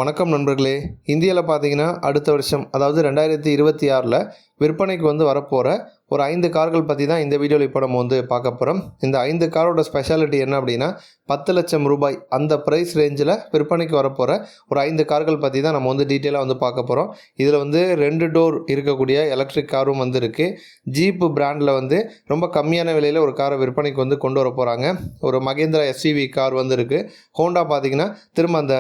வணக்கம் நண்பர்களே. இந்தியாவில் பார்த்தீங்கன்னா அடுத்த வருஷம் அதாவது 2026 விற்பனைக்கு வரப்போகிற ஒரு 5 கார்கள் பற்றி தான் இந்த வீடியோவில் இப்போ நம்ம பார்க்க போகிறோம். இந்த 5 காரோட ஸ்பெஷாலிட்டி என்ன அப்படின்னா 10 லட்சம் ரூபாய் அந்த ப்ரைஸ் ரேஞ்சில் விற்பனைக்கு வரப்போகிற ஒரு 5 கார்கள் பற்றி தான் நம்ம டீட்டெயிலாக பார்க்க போகிறோம். இதில் 2 டோர் இருக்கக்கூடிய எலக்ட்ரிக் காரும் இருக்குது. ஜீப்பு பிராண்டில் ரொம்ப கம்மியான விலையில் ஒரு காரை விற்பனைக்கு கொண்டு வர போகிறாங்க. ஒரு மகேந்திரா எஸ்யூவி கார் இருக்குது. ஹோண்டா பார்த்திங்கன்னா திரும்ப அந்த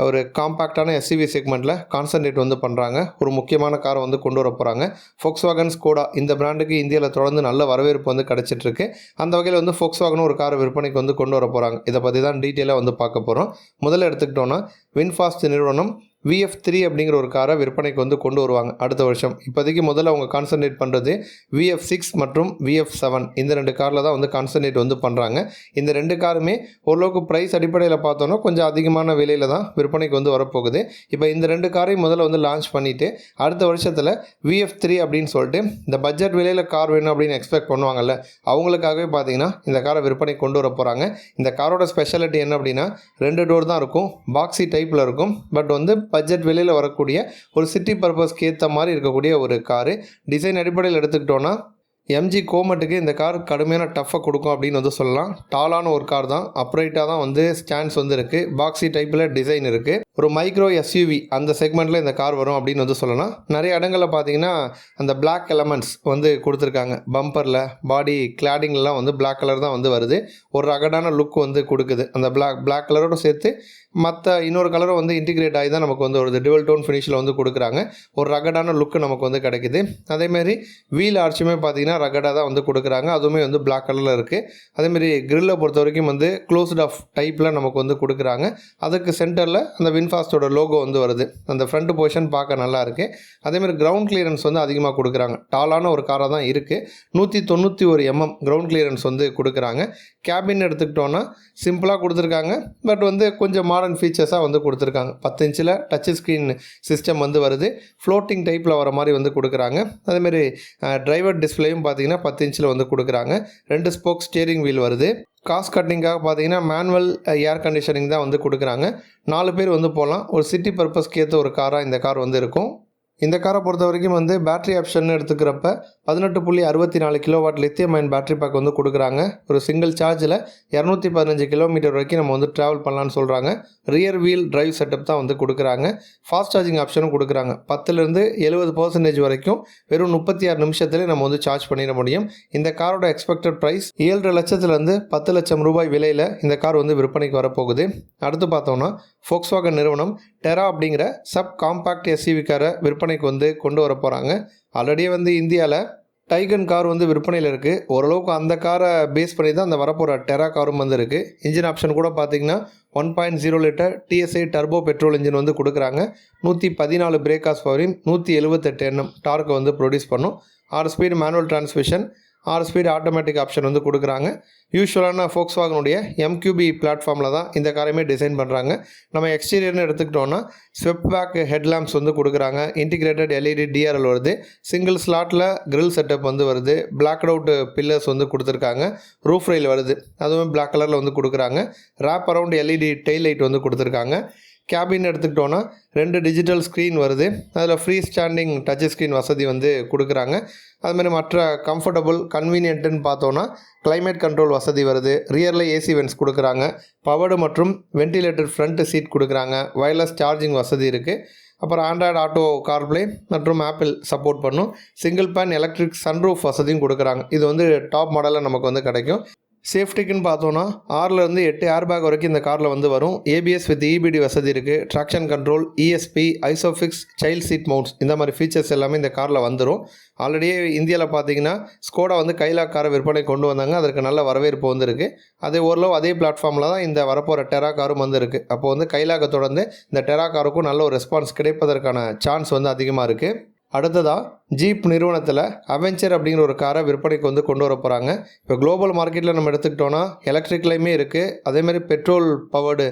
ஒரு காம்பேக்டான எஸ்யூவி செக்மெண்ட்டில் கான்சன்ட்ரேட் பண்ணுறாங்க. ஒரு முக்கியமான காரை கொண்டு வர போகிறாங்க. ஃபோக்ஸ்வாகன் ஸ்கோடா இந்த பிராண்டுக்கு இந்தியாவில் தொடர்ந்து நல்ல வரவேற்பு கிடைச்சிட்ருக்கு. அந்த வகையில் ஃபோக்ஸ்வாகனும் ஒரு காரை விற்பனைக்கு கொண்டு வர போகிறாங்க. இதை பற்றி தான் டீட்டெயிலாக பார்க்க போகிறோம். முதல்ல எடுத்துக்கிட்டோன்னா வின்ஃபாஸ்ட் நிறுவனம் VF3 அப்படிங்கிற ஒரு காரை விற்பனைக்கு கொண்டு வருவாங்க அடுத்த வருஷம். இப்போதைக்கு முதல்ல அவங்க கான்சன்ட்ரேட் பண்ணுறது VF6 மற்றும் VF7 இந்த 2 காரில் தான் கான்சன்ட்ரேட் பண்ணுறாங்க. இந்த 2 காருமே ஓரளவுக்கு ப்ரைஸ் அடிப்படையில் பார்த்தோன்னா கொஞ்சம் அதிகமான விலையில் தான் விற்பனைக்கு வரப்போகுது. இப்போ இந்த 2 காரையும் முதல்ல லான்ச் பண்ணிவிட்டு அடுத்த வருஷத்தில் VF3 அப்படின்னு சொல்லிட்டு இந்த பட்ஜெட் விலையில் கார் வேணும் அப்படின்னு எக்ஸ்பெக்ட் பண்ணுவாங்கல்ல, அவங்களுக்காகவே பார்த்தீங்கன்னா இந்த காரை விற்பனை கொண்டு வர போகிறாங்க. இந்த காரோட ஸ்பெஷாலிட்டி என்ன அப்படின்னா 2 டோர் தான் இருக்கும், பாக்ஸி டைப்பில் இருக்கும். பட் பட்ஜெட் விலையில் வரக்கூடிய ஒரு சிட்டி பர்பஸ்க்கு ஏற்ற மாதிரி இருக்கக்கூடிய ஒரு காரு. டிசைன் அடிப்படையில் எடுத்துக்கிட்டோன்னா MG கோமட்டுக்கு இந்த கார் கடுமையான டஃப்பை கொடுக்கும் அப்படின்னு சொல்லலாம். டாலான ஒரு கார் தான், அப்ரைட்டாக தான் ஸ்டாண்ட்ஸ் இருக்குது. பாக்ஸி டைப்பில் டிசைன் இருக்குது. ஒரு மைக்ரோ எஸ்யூவி அந்த செக்மெண்ட்டில் இந்த கார் வரும் அப்படின்னு சொல்லலாம். நிறைய இடங்களில் பார்த்தீங்கன்னா அந்த பிளாக் எலமெண்ட்ஸ் கொடுத்துருக்காங்க. பம்பரில் பாடி கிளாடிங்லாம் பிளாக் கலர் தான் வருது. ஒரு ரகடான லுக் கொடுக்குது. அந்த பிளாக் கலரோடு சேர்த்து மற்ற இன்னொரு கலரும் இன்டிகிரேட் ஆகி தான் நமக்கு ஒரு டிவல் டோன் ஃபினிஷில் கொடுக்குறாங்க. ஒரு ரகடான லுக்கு நமக்கு கிடைக்குது. அதேமாரி வீல் ஆர்ச்சுமே பார்த்தீங்கன்னா ரகடாக தான் கொடுக்குறாங்க. அதுவுமே பிளாக் கலரில் இருக்குது. அதேமாரி கிரில்லை பொறுத்த வரைக்கும் க்ளோஸ்ட் ஆஃப் டைப்பில் நமக்கு கொடுக்குறாங்க. அதுக்கு சென்டரில் அந்த வின்ஃபாஸ்டோட லோகோ வருது. அந்த ஃப்ரண்ட் போர்ஷன் பார்க்க நல்லா இருக்குது. அதேமாதிரி கிரவுண்ட் கிளியரன்ஸ் அதிகமாக கொடுக்குறாங்க. டாலான ஒரு காராக தான் இருக்குது. 191 mm கிரவுண்ட் கிளியரன்ஸ் கொடுக்குறாங்க. கேபின் எடுத்துக்கிட்டோன்னா சிம்பிளாக கொடுத்துருக்காங்க. பட் கொஞ்சம் மாடர்ன் ஃபீச்சர்ஸாக கொடுத்துருக்காங்க. 10 இன்ச்சில் டச் ஸ்க்ரீன் சிஸ்டம் வருது. ஃப்ளோட்டிங் டைப்பில் வர மாதிரி கொடுக்குறாங்க. அதேமாரி டிரைவர் டிஸ்பிளேயும் பார்த்தீங்கன்னா 10 இன்ச்சில் கொடுக்குறாங்க. 2 ஸ்போக் ஸ்டியரிங் வீல் வருது. காஸ்ட் கட்டிங்காக பார்த்தீங்கன்னா மேனுவல் ஏர் கண்டிஷனிங் தான் கொடுக்குறாங்க. 4 பேர் போகலாம். ஒரு சிட்டி பர்பஸ்க்கு ஏற்ற ஒரு காராக இந்த கார் இருக்கும். இந்த காரை பொறுத்த வரைக்கும் பேட்டரி ஆப்ஷன் எடுத்துக்கிறப்ப 18.64 kilowatt lithium ion battery pack கொடுக்குறாங்க. ஒரு சிங்கிள் சார்ஜில் 215 கிலோமீட்டர் வரைக்கும் நம்ம ட்ராவல் பண்ணலான்னு சொல்கிறாங்க. ரியர் வீல் டிரைவ் செட்டப் தான் கொடுக்குறாங்க. ஃபாஸ்ட் சார்ஜிங் ஆப்ஷனும் கொடுக்குறாங்க. 10லேருந்து 70% வரைக்கும் வெறும் 36 நிமிஷத்துலேயே நம்ம சார்ஜ் பண்ணிட முடியும். இந்த காரோட எக்ஸ்பெக்டட் ப்ரைஸ் 7.5 லட்சத்துலேருந்து 10 லட்சம் ரூபாய் விலையில் இந்த கார் விற்பனைக்கு வரப்போகுது. அடுத்து பார்த்தோம்னா ஃபோக்ஸ்வாகன் நிறுவனம் டெரா அப்படிங்கிற சப் காம்பாக்ட் எஸ்யூவி காரை விற்பனைக்கு கொண்டு வர போகிறாங்க. ஆல்ரெடி இந்தியாவில் டைகன் கார் விற்பனையில் இருக்குது. ஓரளவுக்கு அந்த காரை பேஸ் பண்ணி தான் அந்த வரப்போகிற டெரா காரும் இருக்குது. இன்ஜின் ஆப்ஷன் கூட பார்த்திங்கன்னா 1.0 litre TSI turbo petrol engine கொடுக்குறாங்க. 114 பிரேக் ஹார்ஸ் பவரையும் 178 Nm டார்க்கை ப்ரொடியூஸ் பண்ணும். 6 speed manual transmission, 6 speed automatic option கொடுக்குறாங்க. யூஸ்வலான ஃபோக்ஸ்வாகனுடைய MQB பிளாட்ஃபார்மில் தான் இந்த காரையுமே டிசைன் பண்ணுறாங்க. நம்ம எக்ஸ்டீரியர்னு எடுத்துக்கிட்டோன்னா ஸ்வெப் பேக் ஹெட்லாம்ப்ஸ் கொடுக்குறாங்க. இன்டிகிரேட்டட் LED DRL வருது. சிங்கிள் ஸ்லாட்டில் கிரில் செட்டப் வருது. பிளாக் அவுட் பில்லர்ஸ் கொடுத்துருக்காங்க. ரூஃப் ரெயில் வருது, அதுவும் பிளாக் கலரில் கொடுக்குறாங்க. Wrap around LED tail light கொடுத்துருக்காங்க. கேபின் எடுத்துக்கிட்டோன்னா 2 டிஜிட்டல் ஸ்க்ரீன் வருது. அதில் ஃப்ரீ ஸ்டாண்டிங் டச் ஸ்க்ரீன் வசதி கொடுக்குறாங்க. அதுமாதிரி மற்ற கம்ஃபர்டபுள் கன்வீனியன்ட்டுன்னு பார்த்தோன்னா கிளைமேட் கண்ட்ரோல் வசதி வருது. ரியரில் AC வென்ட்ஸ் கொடுக்குறாங்க. பவர்டு மற்றும் வென்டிலேட்டட் ஃப்ரண்ட் சீட் கொடுக்குறாங்க. வயர்லெஸ் சார்ஜிங் வசதி இருக்குது. அப்புறம் ஆண்ட்ராய்டு ஆட்டோ கார்ப்ளே மற்றும் ஆப்பிள் சப்போர்ட் பண்ணும். சிங்கிள் பேன் எலக்ட்ரிக் சன்ரூஃப் வசதியும் கொடுக்குறாங்க. இது டாப் மாடலில் நமக்கு கிடைக்கும். சேஃப்டிக்குன்னு பார்த்தோன்னா 6லேருந்து 8 ஏர்பேக் வரைக்கும் இந்த காரில் வரும். ABS வித் EBD வசதி இருக்குது. Traction control, ESP, ISOFIX, child seat mounts இந்த மாதிரி ஃபீச்சர்ஸ் எல்லாமே இந்த காரில் வந்துடும். ஆல்ரெடியே இந்தியாவில் பார்த்தீங்கன்னா ஸ்கோடா கைலாக் காரை விற்பனை கொண்டு வந்தாங்க. அதற்கு நல்ல வரவேற்பு இருக்குது. அதே பிளாட்ஃபார்மில் தான் இந்த வரப்போகிற டெரா காரும் இருக்குது. அப்போது கைலாக்கை தொடர்ந்து இந்த டெரா காருக்கும் நல்ல ஒரு ரெஸ்பான்ஸ் கிடைப்பதற்கான சான்ஸ் அதிகமாக இருக்குது. அடுத்ததாக ஜீப் நிறுவனத்தில் அவெஞ்சர் அப்படிங்கிற ஒரு காரை விற்பனைக்கு வந்து கொண்டு வர போகிறாங்க. இப்போ குளோபல் மார்க்கெட்டில் நம்ம எடுத்துக்கிட்டோன்னா எலக்ட்ரிக்லையுமே இருக்குது, அதேமாதிரி பெட்ரோல் பவர்டு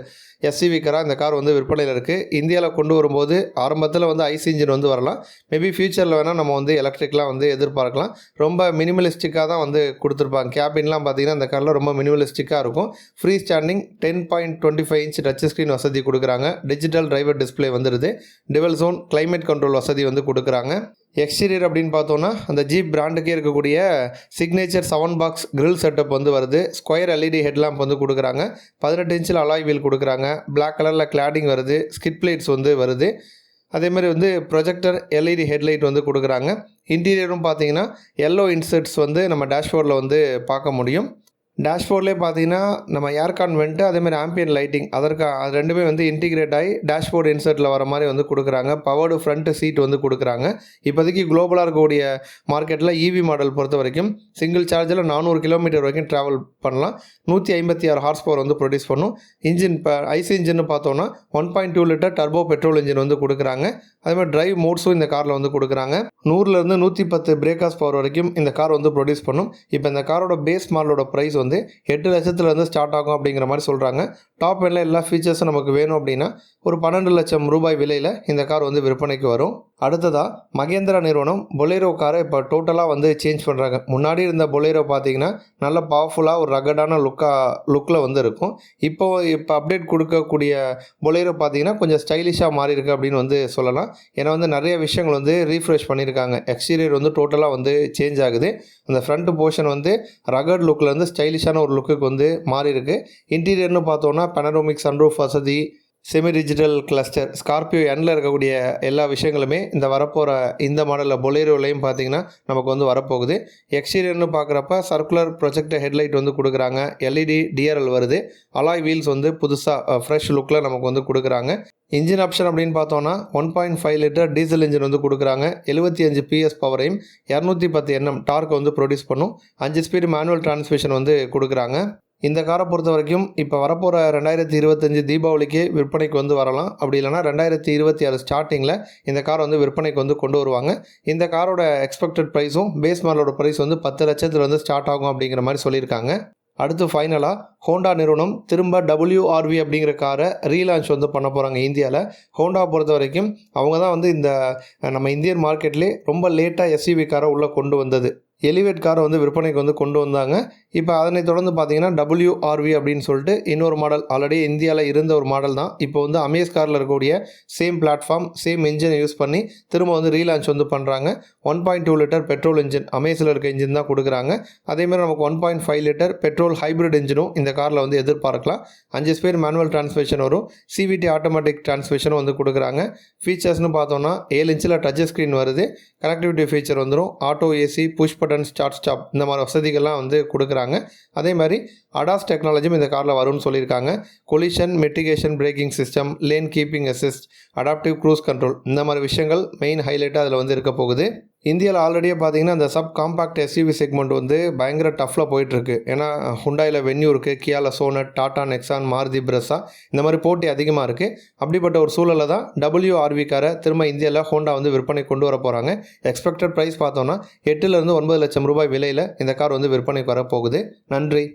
எஸ்யூவி காராக இந்த கார் வந்து விற்பனையில் இருக்குது. இந்தியாவில் கொண்டு வரும்போது ஆரம்பத்தில் வந்து ஐஸ் இன்ஜின் வந்து வரலாம், மேபி ஃபியூச்சரில் வேணால் நம்ம வந்து எலக்ட்ரிக்லாம் வந்து எதிர்பார்க்கலாம். ரொம்ப மினிமலிஸ்டிக்காக தான் வந்து கொடுத்துருப்பாங்க. கேபின்லாம் பார்த்திங்கன்னா இந்த காரில் ரொம்ப மினிமலிஸ்டிக்காக இருக்கும். Free standing 10.25 inch touch screen வசதி கொடுக்குறாங்க. டிஜிட்டல் டிரைவர் டிஸ்பிளே வந்துடுது. டிவல் ஜோன் கிளைமேட் கண்ட்ரோல் வசதி வந்து கொடுக்குறாங்க. எக்ஸ்டீரியர் அப்படின்னு பார்த்தோன்னா அந்த ஜீப் பிராண்டுக்கே இருக்கக்கூடிய சிக்னேச்சர் 7 பாக்ஸ் கிரில் செட்டப் வந்து வருது. ஸ்கொயர் எல்இடி ஹெட்லாம்ப் வந்து கொடுக்குறாங்க. 18 இன்ச்சில் அலாய் வீல் கொடுக்குறாங்க. பிளாக் கலரில் கிளாடிங் வருது. ஸ்கிட் பிளேட்ஸ் வந்து வருது. அதேமாதிரி வந்து ப்ரொஜெக்டர் எல்இடி ஹெட்லைட் வந்து கொடுக்குறாங்க. இன்டீரியரும் பார்த்தீங்கன்னா எல்லோ இன்சர்ட்ஸ் வந்து நம்ம டேஷ்போர்டில் வந்து பார்க்க முடியும். டேஷ்போர்ட்லேயே பார்த்தீங்கன்னா நம்ம ஏர்கான் வெண்ட்டு அதேமாதிரி ஆம்பியன் லைட்டிங் அது ரெண்டுமே வந்து இன்டிகிரேட் ஆகி டேஷ்போர்டு இன்சர்ட்டில் வர மாதிரி வந்து கொடுக்குறாங்க. பவர்டு ஃப்ரண்ட் சீட் வந்து கொடுக்குறாங்க. இப்போதைக்கு குளோபலாக இருக்கக்கூடிய மார்க்கெட்டில் இவி மாடல் பொறுத்த வரைக்கும் சிங்கிள் சார்ஜில் 400 கிலோமீட்டர் வரைக்கும் ட்ராவல் பண்ணலாம். 156 ஹார்ஸ் பவர் வந்து ப்ரொடியூஸ் பண்ணும். இன்ஜின் இப்போ ஐசி இன்ஜின்னு பார்த்தோன்னா 1.2 லிட்டர் டர்போ பெட்ரோல் இன்ஜின் வந்து கொடுக்குறாங்க. அதேமாதிரி டிரைவ் மோட்ஸும் இந்த காரில் வந்து கொடுக்குறாங்க. 100லேருந்து 110 பிரேக்காஸ் பவர் வரைக்கும் இந்த கார் வந்து ப்ரொடியூஸ் பண்ணும். இப்போ இந்த காரோட பேஸ் மாடலோட ப்ரைஸ் வந்து 8 லட்சத்துலேருந்து ஸ்டார்ட் ஆகும் அப்படிங்கிற மாதிரி சொல்கிறாங்க. டாப் எண்ணில் எல்லா ஃபீச்சர்ஸும் நமக்கு வேணும் அப்படின்னா ஒரு 12 லட்சம் ரூபாய் விலையில் இந்த கார் வந்து விற்பனைக்கு வரும். அடுத்ததாக மகேந்திரா நிறுவனம் பொலேரோ காரை இப்போ டோட்டலாக வந்து சேஞ்ச் பண்ணுறாங்க. முன்னாடி இருந்த பொலேரோ பார்த்தீங்கன்னா நல்ல பவர்ஃபுல்லாக ஒரு ரகடான லுக்கில் வந்து இருக்கும். இப்போ அப்டேட் கொடுக்கக்கூடிய பொலேரோ பார்த்தீங்கன்னா கொஞ்சம் ஸ்டைலிஷாக மாறி இருக்குது அப்படின்னு வந்து சொல்லலாம். ஏன்னா வந்து நிறைய விஷயங்கள் வந்து ரீஃப்ரெஷ் பண்ணியிருக்காங்க. எக்ஸ்டீரியர் வந்து டோட்டலாக வந்து சேஞ்ச் ஆகுது. அந்த ஃப்ரண்ட் போர்ஷன் வந்து ரகட் லுக்கில் வந்து ஸ்டைலிஷான ஒரு லுக்குக்கு வந்து மாறி இருக்குது. இன்டீரியர்னு பார்த்தோன்னா பனரோமிக் சன்ரூஃப் வசதி, செமி டிஜிட்டல் கிளஸ்டர், ஸ்கார்பியோ எண்ணில் இருக்கக்கூடிய எல்லா விஷயங்களுமே இந்த வரப்போகிற இந்த மாடலில் பொலேரோலையும் பார்த்திங்கன்னா நமக்கு வந்து வரப்போகுது. எக்ஸ்டீரியர்னு பார்க்குறப்ப சர்க்குலர் ப்ரொஜெக்டர் ஹெட்லைட் வந்து கொடுக்குறாங்க. எல்இடி டிஆர்எல் வருது. அலாய் வீல்ஸ் வந்து புதுசாக ஃப்ரெஷ் லுக்கில் நமக்கு வந்து கொடுக்குறாங்க. இன்ஜின் ஆப்ஷன் அப்படின்னு பார்த்தோன்னா 1.5 லிட்டர் டீசல் இன்ஜின் வந்து கொடுக்குறாங்க. 75 பிஎஸ் பவரையும் 210 Nm டார்க் வந்து ப்ரொடியூஸ் பண்ணும். 5 ஸ்பீடு மேனுவல் டிரான்ஸ்மிஷன் வந்து கொடுக்குறாங்க. இந்த காரை பொறுத்த வரைக்கும் இப்போ வரப்போகிற 2025 தீபாவளிக்கு விற்பனைக்கு வந்து வரலாம். அப்படி இல்லைனா 2026 ஸ்டார்டிங்கில் இந்த காரை வந்து விற்பனைக்கு வந்து கொண்டு வருவாங்க. இந்த காரோட எக்ஸ்பெக்டட் ப்ரைஸும் பேஸ் மாடலோட ப்ரைஸ் வந்து 10 லட்சத்துலேருந்து ஸ்டார்ட் ஆகும் அப்படிங்கிற மாதிரி சொல்லியிருக்காங்க. அடுத்து ஃபைனலாக ஹோண்டா நிறுவனம் திரும்ப WRV அப்படிங்கிற காரை ரீலான்ச் வந்து பண்ண போகிறாங்க இந்தியாவில். ஹோண்டா பொறுத்த வரைக்கும் அவங்க தான் வந்து இந்த நம்ம இந்தியன் மார்க்கெட்லேயே ரொம்ப லேட்டாக எஸ்யூவி காரை உள்ளே கொண்டு வந்தது. எலிவேட் காரை வந்து விற்பனைக்கு வந்து கொண்டு வந்தாங்க. இப்போ அதனை தொடர்ந்து பார்த்தீங்கன்னா WRV அப்படின்னு சொல்லிட்டு இன்னொரு மாடல் ஆல்ரெடி இந்தியாவில் இருந்த ஒரு மாடல் தான். இப்போ வந்து அமேஸ் காரில் இருக்கக்கூடிய சேம் பிளாட்ஃபார்ம் சேம் இன்ஜினை யூஸ் பண்ணி திரும்ப வந்து ரீலான்ச் வந்து பண்ணுறாங்க. 1.2 லிட்டர் பெட்ரோல் இன்ஜின் அமேஸில் இருக்க இன்ஜின் தான் கொடுக்குறாங்க. அதேமாதிரி நமக்கு 1.5 லிட்டர் பெட்ரோல் ஹைப்ரிட் இன்ஜினும் இந்த காரில் வந்து எதிர்பார்க்கலாம். 5 ஸ்பீட் மேனுவல் டிரான்ஸ்மிஷன் வரும். CVT ஆட்டோமேட்டிக் டிரான்ஸ்மிஷனும் வந்து கொடுக்குறாங்க. ஃபீச்சர்ஸ்னு பார்த்தோன்னா 7 இன்ச்சில் டச் ஸ்க்ரீன் வருது. கனெக்டிவிட்டி ஃபீச்சர் வந்துடும். Auto AC, push button, stop இந்த மாதிரி வசதிகள்லாம் வந்து கொடுக்குறாங்க. அதே மாதிரி அடாஸ் டெக்னாலஜியும் இந்த காரில் வரும்னு சொல்லியிருக்காங்க. Collision mitigation braking system, lane keeping assist, adaptive cruise control இந்த மாதிரி விஷயங்கள் மெயின் ஹைலைட்டாக அதில் வந்து இருக்க போகுது. இந்தியாவில் ஆல்ரெடியே பார்த்தீங்கன்னா அந்த சப் காம்பாக்ட் எஸ்யூவி செக்மெண்ட் வந்து பயங்கர டஃப்பில் போயிட்டுருக்கு. ஏன்னா ஹுண்டாயில் வென்யூ இருக்குது, கியாவில் Sonet, Tata Nexon, Maruti Brezza இந்த மாதிரி போட்டி அதிகமாக இருக்குது. அப்படிப்பட்ட ஒரு சூழலில் தான் WRV காரை திரும்ப இந்தியாவில் ஹோண்டா வந்து விற்பனை கொண்டு வர போகிறாங்க. எக்ஸ்பெக்டட் ப்ரைஸ் பார்த்தோன்னா 8 to 9 லட்சம் ரூபாய் விலையில் இந்த கார் வந்து விற்பனைக்கு வரப்போகுது. நன்றி.